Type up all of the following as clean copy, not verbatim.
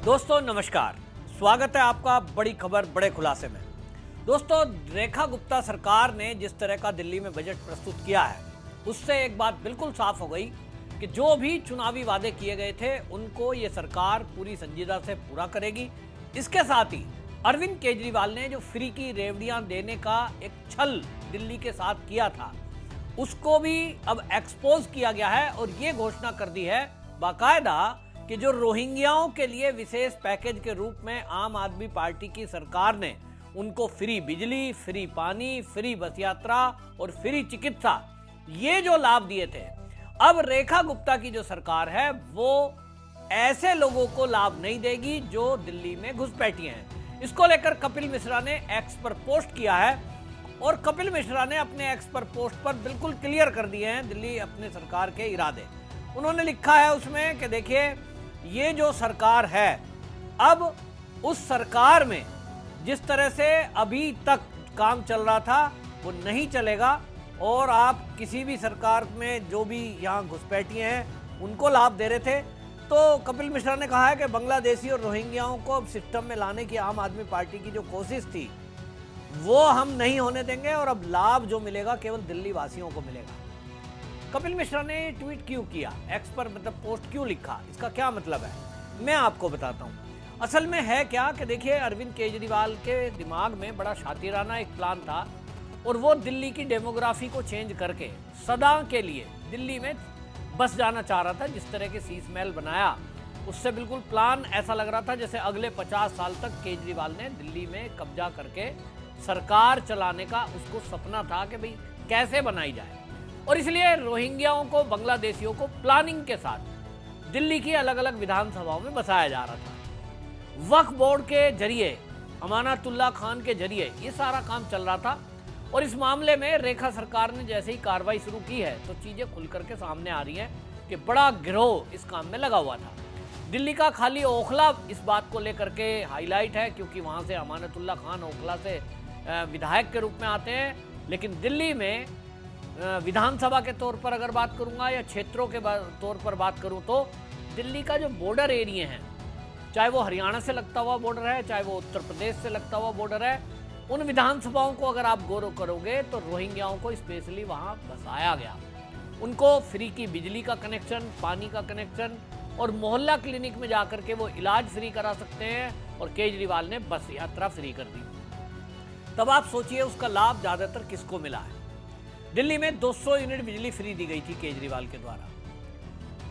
दोस्तों नमस्कार, स्वागत है आपका बड़ी खबर बड़े खुलासे में। दोस्तों, रेखा गुप्ता सरकार ने जिस तरह का दिल्ली में बजट प्रस्तुत किया है, उससे एक बात बिल्कुल साफ हो गई कि जो भी चुनावी वादे किए गए थे उनको ये सरकार पूरी संजीदा से पूरा करेगी। इसके साथ ही अरविंद केजरीवाल ने जो फ्री की रेवड़ियां देने का एक छल दिल्ली के साथ किया था, उसको भी अब एक्सपोज किया गया है और ये घोषणा कर दी है बाकायदा कि जो रोहिंग्याओं के लिए विशेष पैकेज के रूप में आम आदमी पार्टी की सरकार ने उनको फ्री बिजली, फ्री पानी, फ्री बस यात्रा और फ्री चिकित्सा, ये जो लाभ दिए थे, अब रेखा गुप्ता की जो सरकार है वो ऐसे लोगों को लाभ नहीं देगी जो दिल्ली में घुसपैठिए हैं। इसको लेकर कपिल मिश्रा ने एक्स पर पोस्ट किया है और कपिल मिश्रा ने अपने एक्स पर पोस्ट पर बिल्कुल क्लियर कर दिए हैं दिल्ली अपने सरकार के इरादे। उन्होंने लिखा है उसमें कि देखिए, ये जो सरकार है, अब उस सरकार में जिस तरह से अभी तक काम चल रहा था वो नहीं चलेगा और आप किसी भी सरकार में जो भी यहाँ घुसपैठिए हैं उनको लाभ दे रहे थे। तो कपिल मिश्रा ने कहा है कि बांग्लादेशी और रोहिंग्याओं को अब सिस्टम में लाने की आम आदमी पार्टी की जो कोशिश थी वो हम नहीं होने देंगे और अब लाभ जो मिलेगा केवल दिल्ली वासियों को मिलेगा। कपिल मिश्रा ने ट्वीट क्यों किया, एक्स पर मतलब पोस्ट क्यों लिखा, इसका क्या मतलब है, मैं आपको बताता हूं। असल में है क्या कि देखिए, अरविंद केजरीवाल के दिमाग में बड़ा शातिराना एक प्लान था और वो दिल्ली की डेमोग्राफी को चेंज करके सदा के लिए दिल्ली में बस जाना चाह रहा था। जिस तरह के शीश महल बनाया, उससे बिल्कुल प्लान ऐसा लग रहा था जैसे अगले 50 साल तक केजरीवाल ने दिल्ली में कब्जा करके सरकार चलाने का उसको सपना था कि भाई कैसे बनाई जाए। और इसलिए रोहिंग्याओं को, बांग्लादेशियों को प्लानिंग के साथ दिल्ली की अलग अलग विधानसभाओं में बसाया जा रहा था। वक्फ बोर्ड के जरिए, अमानतुल्लाह खान के जरिए ये सारा काम चल रहा था और इस मामले में रेखा सरकार ने जैसे ही कार्रवाई शुरू की है तो चीजें खुल करके सामने आ रही हैं कि बड़ा गिरोह इस काम में लगा हुआ था। दिल्ली का खाली ओखला इस बात को लेकर के हाईलाइट है क्योंकि वहां से अमानतुल्लाह खान ओखला से विधायक के रूप में आते हैं, लेकिन दिल्ली में विधानसभा के तौर पर अगर बात करूंगा या क्षेत्रों के तौर पर बात करूं तो दिल्ली का जो बॉर्डर एरिया है, चाहे वो हरियाणा से लगता हुआ बॉर्डर है, चाहे वो उत्तर प्रदेश से लगता हुआ बॉर्डर है, उन विधानसभाओं को अगर आप गौर करोगे तो रोहिंग्याओं को स्पेशली वहां बसाया गया। उनको फ्री की बिजली का कनेक्शन, पानी का कनेक्शन और मोहल्ला क्लिनिक में जाकर के वो इलाज फ्री करा सकते हैं और केजरीवाल ने बस यात्रा फ्री कर दी। तब आप सोचिए उसका लाभ ज्यादातर किसको मिला है। दिल्ली में 200 यूनिट बिजली फ्री दी गई थी केजरीवाल के द्वारा।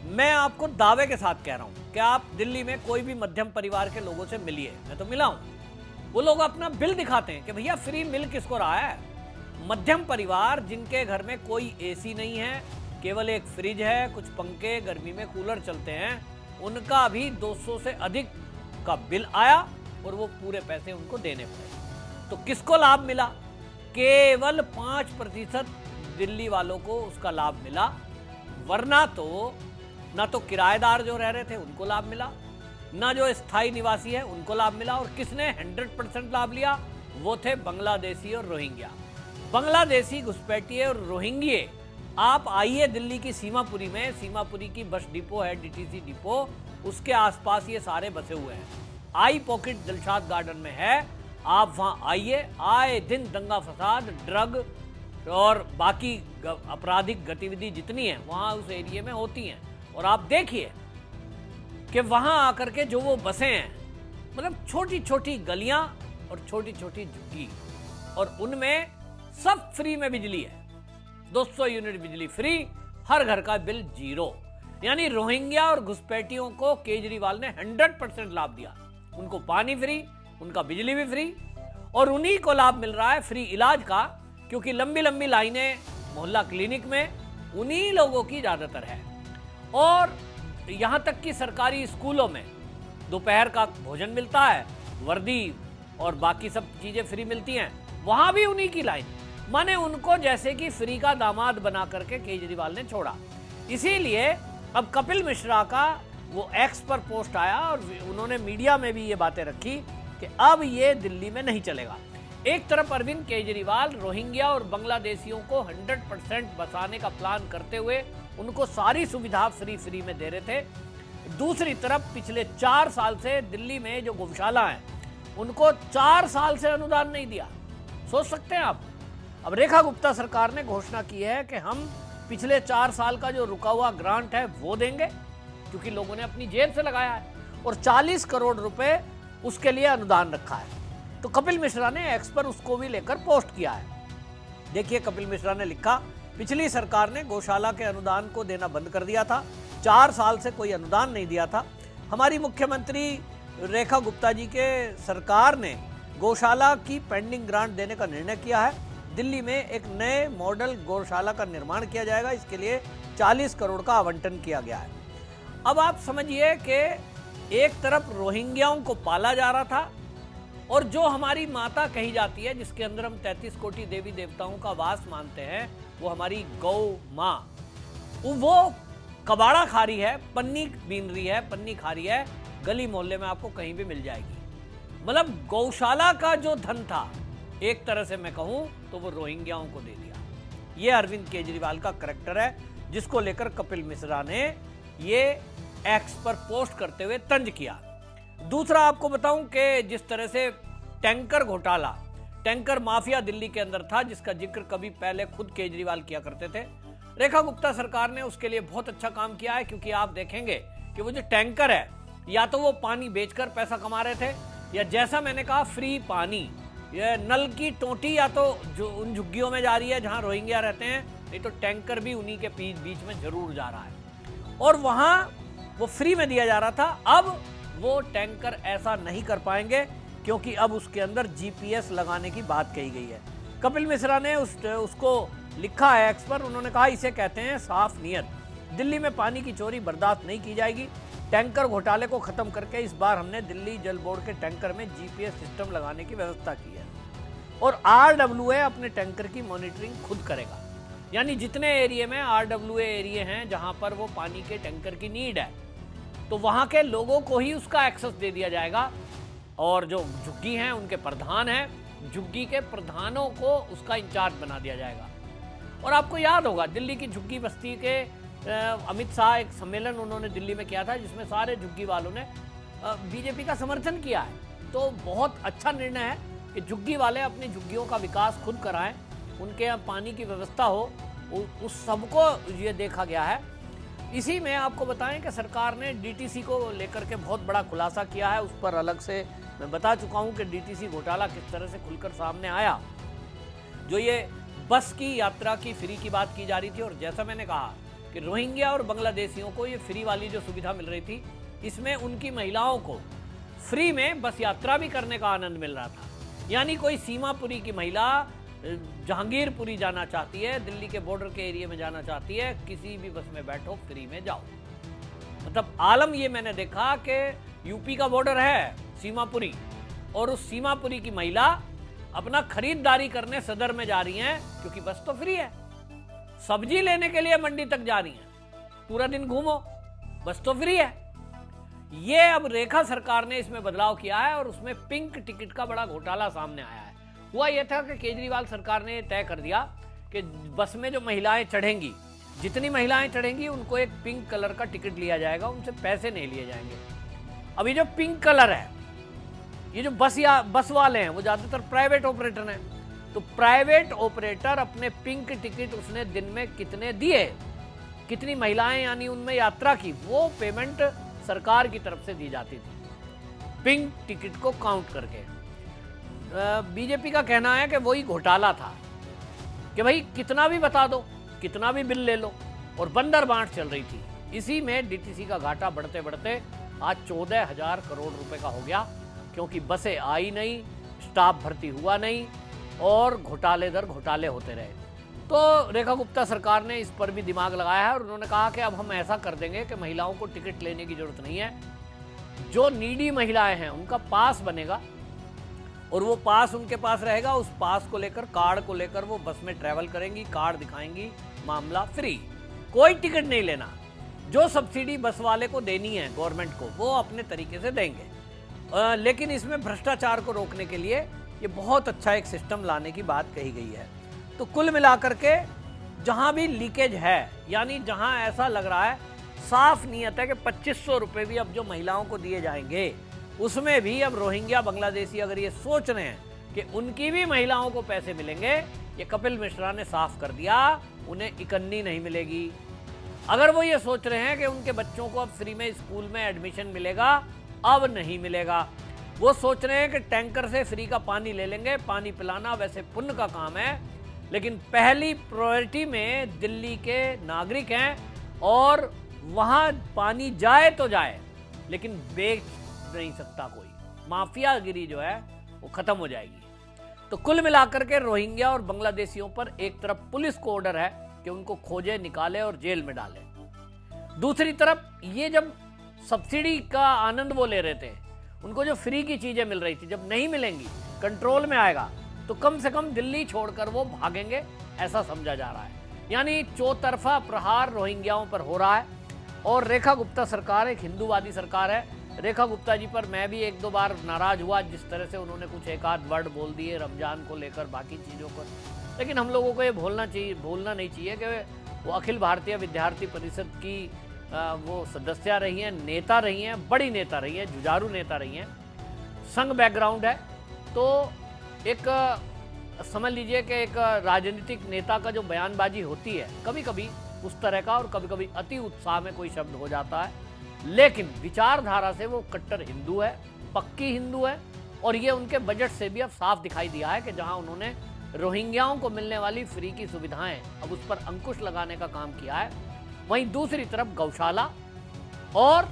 मैं आपको दावे के साथ कह रहा हूं कि आप दिल्ली में कोई भी मध्यम परिवार के लोगों से मिलिए, मैं तो मिला हूं, वो लोग अपना बिल दिखाते हैं कि भैया फ्री मिल किसको रहा है। मध्यम परिवार जिनके घर में कोई एसी नहीं है, केवल एक फ्रिज है, कुछ पंखे, गर्मी में कूलर चलते हैं, उनका भी 200 से अधिक का बिल आया और वो पूरे पैसे उनको देने पड़े। तो किसको लाभ मिला? केवल 5% दिल्ली वालों को उसका लाभ मिला, वरना तो ना तो किराएदार जो रह रहे थे उनको लाभ मिला, ना जो स्थायी निवासी है उनको लाभ मिला। और किसने 100% लाभ लिया? वो थे बांग्लादेशी और रोहिंग्या। बांग्लादेशी, घुसपैठिए और रोहिंग्ये, आप आइए दिल्ली की सीमापुरी में, सीमापुरी की बस डिपो है, डीटीसी डिपो, उसके आसपास ये सारे बसे हुए हैं। आई पॉकेट दिलशाद गार्डन में है, आप वहां आइए। आए दिन दंगा फसाद, ड्रग और बाकी आपराधिक गतिविधि जितनी है वहां उस एरिया में होती हैं। और आप देखिए कि वहां आकर के जो वो बसें हैं, मतलब छोटी छोटी गलियां और छोटी छोटी झुग्गी, और उनमें सब फ्री में बिजली है। 200 यूनिट बिजली फ्री, हर घर का बिल 0। यानी रोहिंग्या और घुसपैठियों को केजरीवाल ने 100% लाभ दिया। उनको पानी फ्री, उनका बिजली भी फ्री, और उन्हीं को लाभ मिल रहा है फ्री इलाज का, क्योंकि लंबी लंबी लाइनें मोहल्ला क्लिनिक में उन्हीं लोगों की ज्यादातर है। और यहां तक कि सरकारी स्कूलों में दोपहर का भोजन मिलता है, वर्दी और बाकी सब चीजें फ्री मिलती हैं, वहां भी उन्हीं की लाइन। माने उनको जैसे कि फ्री का दामाद बना करके केजरीवाल ने छोड़ा। इसीलिए अब कपिल मिश्रा का वो एक्स पर पोस्ट आया और उन्होंने मीडिया में भी ये बातें रखी कि अब ये दिल्ली में नहीं चलेगा। एक तरफ अरविंद केजरीवाल रोहिंग्या और बांग्लादेशियों को 100% बसाने का प्लान करते हुए उनको सारी सुविधा फ्री में दे रहे थे, दूसरी तरफ पिछले 4 साल से दिल्ली में जो गौशाला हैं उनको 4 साल से अनुदान नहीं दिया। सोच सकते हैं आप। अब रेखा गुप्ता सरकार ने घोषणा की है कि हम पिछले 4 साल का जो रुका हुआ ग्रांट है वो देंगे, क्योंकि लोगों ने अपनी जेब से लगाया है, और 40 करोड़ रुपए उसके लिए अनुदान रखा है। तो कपिल मिश्रा ने एक्स पर उसको भी लेकर पोस्ट किया है। देखिए, कपिल मिश्रा ने लिखा, पिछली सरकार ने गौशाला के अनुदान को देना बंद कर दिया था, 4 साल से कोई अनुदान नहीं दिया था। हमारी मुख्यमंत्री रेखा गुप्ता जी के सरकार ने गौशाला की पेंडिंग ग्रांट देने का निर्णय किया है। दिल्ली में एक नए मॉडल गौशाला का निर्माण किया जाएगा, इसके लिए 40 करोड़ का आवंटन किया गया है। अब आप समझिए कि एक तरफ रोहिंग्याओं को पाला जा रहा था, और जो हमारी माता कही जाती है, जिसके अंदर हम 33 कोटि देवी देवताओं का वास मानते हैं, वो हमारी गौ माँ, वो कबाड़ा खा रही है, पन्नी बीन रही है, पन्नी खा रही है, गली मोहल्ले में आपको कहीं भी मिल जाएगी। मतलब गौशाला का जो धन था, एक तरह से मैं कहूं तो वो रोहिंग्याओं को दे दिया। ये अरविंद केजरीवाल का करैक्टर है, जिसको लेकर कपिल मिश्रा ने ये एक्स पर पोस्ट करते हुए तंज किया। दूसरा आपको बताऊं कि जिस तरह से टैंकर घोटाला, टैंकर माफिया दिल्ली के अंदर था, जिसका जिक्र कभी पहले खुद केजरीवाल किया करते थे, रेखा गुप्ता सरकार ने उसके लिए बहुत अच्छा काम किया है। क्योंकि आप देखेंगे कि वो जो टैंकर है, या तो वो पानी बेचकर पैसा कमा रहे थे, या जैसा मैंने कहा फ्री पानी, ये नल की टोटी या तो जो उन झुग्गियों में जा रही है जहां रोहिंग्या रहते हैं, नहीं तो टैंकर भी उन्हीं के बीच में जरूर जा रहा है, और वहां वो फ्री में दिया जा रहा था। अब वो टैंकर ऐसा नहीं कर पाएंगे, क्योंकि अब उसके अंदर जीपीएस लगाने की बात कही गई है। कपिल मिश्रा ने उसको लिखा है एक्स पर, उन्होंने कहा, इसे कहते हैं साफ नीयत। दिल्ली में पानी की चोरी बर्दाश्त नहीं की जाएगी। टैंकर घोटाले को खत्म करके इस बार हमने दिल्ली जल बोर्ड के टैंकर में जीपीएस सिस्टम लगाने की व्यवस्था की है, और आरडब्ल्यूए अपने टैंकर की मॉनिटरिंग खुद करेगा। यानी जितने एरिया में आरडब्ल्यूए एरिया हैं जहां पर वो पानी के टैंकर की नीड है, तो वहां के लोगों को ही उसका एक्सेस दे दिया जाएगा, और जो झुग्गी हैं उनके प्रधान हैं, झुग्गी के प्रधानों को उसका इंचार्ज बना दिया जाएगा। और आपको याद होगा, दिल्ली की झुग्गी बस्ती के अमित शाह एक सम्मेलन उन्होंने दिल्ली में किया था, जिसमें सारे झुग्गी वालों ने बीजेपी का समर्थन किया है। तो बहुत अच्छा निर्णय है कि झुग्गी वाले अपनी झुग्गियों का विकास खुद कराएं, उनके यहाँ पानी की व्यवस्था हो, उस सबको ये देखा गया है। इसी में आपको बताएं कि सरकार ने डीटीसी को लेकर के बहुत बड़ा खुलासा किया है। उस पर अलग से मैं बता चुका हूं कि डीटीसी घोटाला किस तरह से खुलकर सामने आया। जो ये बस की यात्रा की फ्री की बात की जा रही थी, और जैसा मैंने कहा कि रोहिंग्या और बांग्लादेशियों को ये फ्री वाली जो सुविधा मिल रही थी, इसमें उनकी महिलाओं को फ्री में बस यात्रा भी करने का आनंद मिल रहा था। यानी कोई सीमापुरी की महिला जहांगीरपुरी जाना चाहती है, दिल्ली के बॉर्डर के एरिया में जाना चाहती है, किसी भी बस में बैठो, फ्री में जाओ। मतलब आलम ये मैंने देखा कि यूपी का बॉर्डर है सीमापुरी, और उस सीमापुरी की महिला अपना खरीदारी करने सदर में जा रही हैं, क्योंकि बस तो फ्री है। सब्जी लेने के लिए मंडी तक जा रही हैं, पूरा दिन घूमो, बस तो फ्री है। ये अब रेखा सरकार ने इसमें बदलाव किया है, और उसमें पिंक टिकट का बड़ा घोटाला सामने आया है। हुआ यह था कि केजरीवाल सरकार ने तय कर दिया कि बस में जो महिलाएं चढ़ेंगी, जितनी महिलाएं चढ़ेंगी उनको एक पिंक कलर का टिकट लिया जाएगा, उनसे पैसे नहीं लिए जाएंगे। अभी जो पिंक कलर है, ये जो बस वाले हैं वो ज्यादातर प्राइवेट ऑपरेटर हैं, तो प्राइवेट ऑपरेटर अपने पिंक टिकट उसने दिन में कितने दिए, कितनी महिलाएं यानी उनमें यात्रा की, वो पेमेंट सरकार की तरफ से दी जाती थी पिंक टिकट को काउंट करके। बीजेपी का कहना है कि वही घोटाला था कि भाई कितना भी बता दो, कितना भी बिल ले लो, और बंदर बांट चल रही थी। इसी में डीटीसी का घाटा बढ़ते बढ़ते आज 14,000 करोड़ रुपए का हो गया, क्योंकि बसें आई नहीं, स्टाफ भर्ती हुआ नहीं, और घोटाले दर घोटाले होते रहे। तो रेखा गुप्ता सरकार ने इस पर भी दिमाग लगाया है, और उन्होंने कहा कि अब हम ऐसा कर देंगे कि महिलाओं को टिकट लेने की जरूरत नहीं है। जो नीडी महिलाएं हैं उनका पास बनेगा, और वो पास उनके पास रहेगा। उस पास को लेकर, कार्ड को लेकर वो बस में ट्रैवल करेंगी, कार्ड दिखाएंगी, मामला फ्री, कोई टिकट नहीं लेना। जो सब्सिडी बस वाले को देनी है गवर्नमेंट को, वो अपने तरीके से देंगे। लेकिन इसमें भ्रष्टाचार को रोकने के लिए ये बहुत अच्छा एक सिस्टम लाने की बात कही गई है। तो कुल मिलाकर के जहां भी लीकेज है, यानी जहां ऐसा लग रहा है साफ नियत है कि 2500 रुपये भी अब जो महिलाओं को दिए जाएंगे, उसमें भी अब रोहिंग्या बांग्लादेशी अगर ये सोच रहे हैं कि उनकी भी महिलाओं को पैसे मिलेंगे, ये कपिल मिश्रा ने साफ कर दिया, उन्हें इकन्नी नहीं मिलेगी। अगर वो ये सोच रहे हैं कि उनके बच्चों को अब फ्री में स्कूल में एडमिशन मिलेगा, अब नहीं मिलेगा। वो सोच रहे हैं कि टैंकर से फ्री का पानी ले लेंगे, पानी पिलाना वैसे पुण्य का काम है, लेकिन पहली प्रायोरिटी में दिल्ली के नागरिक हैं और वहां पानी जाए तो जाए, लेकिन बेच नहीं सकता कोई। माफियागिरी जो है वो खत्म हो जाएगी। तो कुल मिलाकर के रोहिंग्या और बांग्लादेशियों पर एक तरफ पुलिस को ऑर्डर है कि उनको खोजे, निकाले और जेल में डाले। दूसरी तरफ ये जब सब्सिडी का आनंद वो ले रहे थे, उनको जो फ्री की चीजें मिल रही थी, जब नहीं मिलेंगी, कंट्रोल में आएगा, तो कम से कम दिल्ली छोड़कर वो भागेंगे, ऐसा समझा जा रहा है। यानी चौतरफा प्रहार रोहिंग्याओं पर हो रहा है। और रेखा गुप्ता सरकार एक हिंदूवादी सरकार है। रेखा गुप्ता जी पर मैं भी एक दो बार नाराज हुआ, जिस तरह से उन्होंने कुछ एक आध वर्ड बोल दिए रमजान को लेकर, बाकी चीज़ों पर। लेकिन हम लोगों को ये भूलना नहीं चाहिए कि वो अखिल भारतीय विद्यार्थी परिषद की वो सदस्य रही हैं, नेता रही हैं, बड़ी नेता रही हैं, जुझारू नेता रही हैं, संघ बैकग्राउंड है। तो एक समझ लीजिए कि एक राजनीतिक नेता का जो बयानबाजी होती है, कभी कभी उस तरह का, और कभी कभी अति उत्साह में कोई शब्द हो जाता है, लेकिन विचारधारा से वो कट्टर हिंदू है, पक्की हिंदू है। और ये उनके बजट से भी अब साफ दिखाई दिया है कि जहां उन्होंने रोहिंग्याओं को मिलने वाली फ्री की सुविधाएं, अब उस पर अंकुश लगाने का काम किया है। वहीं दूसरी तरफ गौशाला, और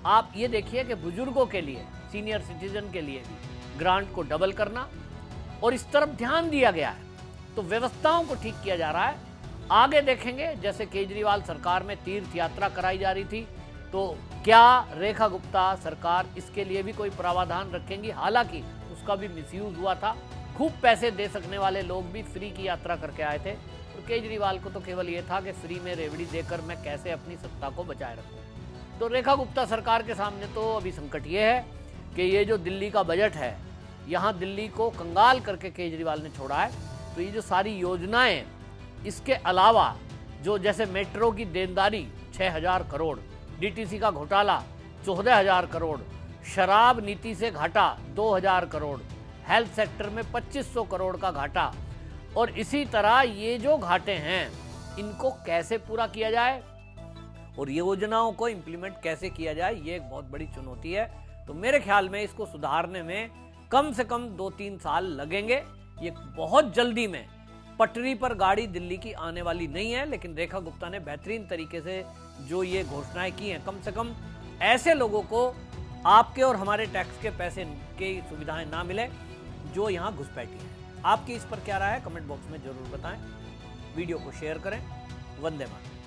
आप ये देखिए कि बुजुर्गों के लिए, सीनियर सिटीजन के लिए भी ग्रांट को डबल करना, और इस तरफ ध्यान दिया गया है। तो व्यवस्थाओं को ठीक किया जा रहा है। आगे देखेंगे, जैसे केजरीवाल सरकार में तीर्थ यात्रा कराई जा रही थी, तो क्या रेखा गुप्ता सरकार इसके लिए भी कोई प्रावधान रखेंगी? हालांकि उसका भी मिसयूज हुआ था, खूब पैसे दे सकने वाले लोग भी फ्री की यात्रा करके आए थे, और केजरीवाल को तो केवल ये था कि फ्री में रेवड़ी देकर मैं कैसे अपनी सत्ता को बचाए रखूं। तो रेखा गुप्ता सरकार के सामने तो अभी संकट ये है कि ये जो दिल्ली का बजट है, यहाँ दिल्ली को कंगाल करके केजरीवाल ने छोड़ा है। तो ये जो सारी योजनाएं, इसके अलावा जो जैसे मेट्रो की देनदारी 6000 करोड़, डीटीसी का घोटाला 14000 करोड़, शराब नीति से घाटा 2000 करोड़, हेल्थ सेक्टर में 2500 करोड़ का घाटा, और इसी तरह ये जो घाटे हैं, इनको कैसे पूरा किया जाए और ये योजनाओं को इंप्लीमेंट कैसे किया जाए, ये एक बहुत बड़ी चुनौती है। तो मेरे ख्याल में इसको सुधारने में कम से कम 2-3 साल लगेंगे। ये बहुत जल्दी में पटरी पर गाड़ी दिल्ली की आने वाली नहीं है, लेकिन रेखा गुप्ता ने बेहतरीन तरीके से जो ये घोषणाएं की हैं, कम से कम ऐसे लोगों को आपके और हमारे टैक्स के पैसे की सुविधाएं ना मिले जो यहाँ घुसपैठी हैं। आपकी इस पर क्या राय है, कमेंट बॉक्स में जरूर बताएं। वीडियो को शेयर करें। वंदे मातरम।